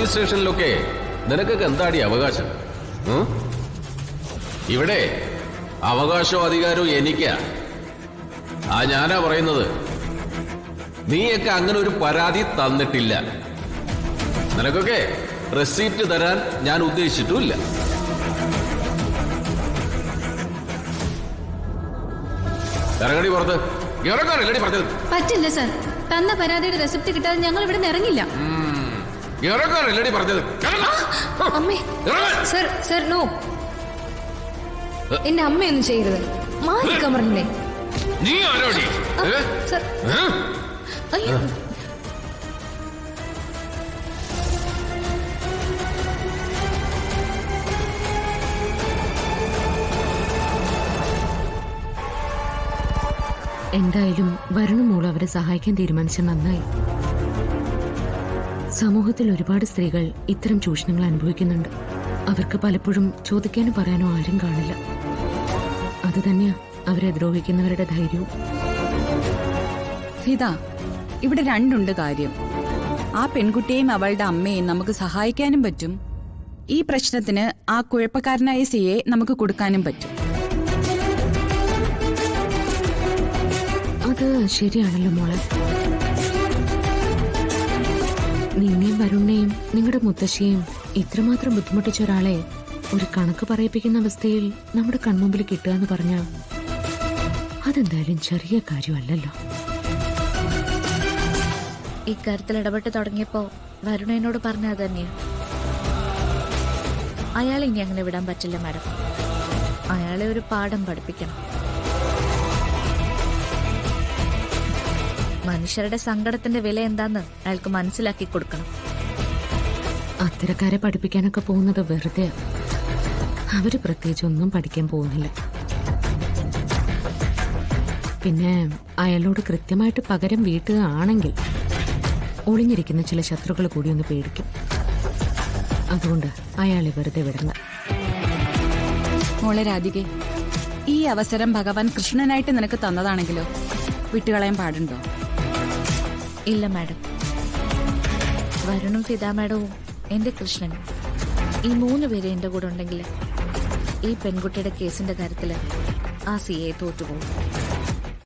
Police സ്റ്റേഷനിലൊക്കെ നിനക്കൊക്കെ എന്താടി അവകാശം? ഇവിടെ അവകാശവും അധികാരവും എനിക്കാ. ഞാനാ പറയുന്നത്. നീയൊക്കെ അങ്ങനെ ഒരു പരാതി തന്നിട്ടില്ല. നിനക്കൊക്കെ റെസീപ്റ്റ് തരാൻ ഞാൻ ഉദ്ദേശിച്ചിട്ടുമില്ല. ഇറങ്ങടി പുറത്ത്. ഇറങ്ങാനല്ലടി പറഞ്ഞത്. പറ്റില്ല സർ, തന്ന പരാതിയുടെ റെസിപ്റ്റ് കിട്ടാതെ ഞങ്ങൾ ഇവിടെ ഇറങ്ങില്ല. ഇറങ്ങാനല്ലടി പറഞ്ഞത്. അമ്മേ സർ, സർ നോ. എന്റെ അമ്മയൊന്നും ചെയ്യരുത്. മാറിക്കാൻ പറഞ്ഞില്ലേ? നീ ആരോടി? സർ അയ്യോ. എന്തായാലും വരുണമോൾ അവരെ സഹായിക്കാൻ തീരുമാനിച്ച നന്നായി. സമൂഹത്തിൽ ഒരുപാട് സ്ത്രീകൾ ഇത്തരം ചൂഷണങ്ങൾ അനുഭവിക്കുന്നുണ്ട്. അവർക്ക് പലപ്പോഴും ചോദിക്കാനോ പറയാനോ ആരും കാണില്ല. അത് തന്നെയാ അവരെ ദ്രോഹിക്കുന്നവരുടെ ധൈര്യവും. ഇതാ ഇവിടെ രണ്ടുണ്ട് കാര്യം. ആ പെൺകുട്ടിയെയും അവളുടെ അമ്മയെയും നമുക്ക് സഹായിക്കാനും പറ്റും. ഈ പ്രശ്നത്തിന് ആ കുഴപ്പക്കാരനായ സിയെ നമുക്ക് കൊടുക്കാനും പറ്റും. അത് ശരിയാണല്ലോ മോളെ. നിന്നെയും വരുണിനെയും നിങ്ങളുടെ മുത്തശ്ശിയെയും ഇത്രമാത്രം ബുദ്ധിമുട്ടിച്ച ഒരാളെ ഒരു കണക്ക് പറയിപ്പിക്കുന്ന അവസ്ഥയിൽ നമ്മുടെ കൺമുമ്പിൽ കിട്ടുക എന്ന് പറഞ്ഞാൽ അതെന്തായാലും ചെറിയ കാര്യമല്ലല്ലോ. ഇക്കാര്യത്തിൽ ഇടപെട്ട് തുടങ്ങിയപ്പോ വരുണ എന്നോട് പറഞ്ഞത് തന്നെയാണ്. അയാൾ ഇനി അങ്ങനെ വിടാൻ പറ്റില്ല മാഡം. അയാളെ ഒരു പാഠം പഠിപ്പിക്കണം. മനുഷ്യരുടെ സങ്കടത്തിന്റെ വില എന്താന്ന് അയാൾക്ക് മനസ്സിലാക്കി കൊടുക്കണം. അത്തരക്കാരെ പഠിപ്പിക്കാനൊക്കെ പോകുന്നത് വെറുതെ. അവര് പ്രത്യേകിച്ച് ഒന്നും പഠിക്കാൻ പോകുന്നില്ല. പിന്നെ അയാളോട് കൃത്യമായിട്ട് പകരം വീട്ടുകയാണെങ്കിൽ ഒളിഞ്ഞിരിക്കുന്ന ചില ശത്രുക്കൾ കൂടി ഒന്ന് പേടിക്കും. അതുകൊണ്ട് അയാളെ വെറുതെ വിടണ്ട. മോളെ രാധികെ, ഈ അവസരം ഭഗവാൻ കൃഷ്ണനായിട്ട് നിനക്ക് തന്നതാണെങ്കിലോ വിട്ടുകളയാൻ പാടുണ്ടോ? ഇല്ല മാഡം. വരുണും ഫിദ മാഡവും എന്റെ കൃഷ്ണനും ഈ 3 പേര് എന്റെ കൂടെ ഉണ്ടെങ്കിൽ ഈ പെൺകുട്ടിയുടെ കേസിന്റെ കാര്യത്തില് ആ സിയെ തോറ്റുപോകും.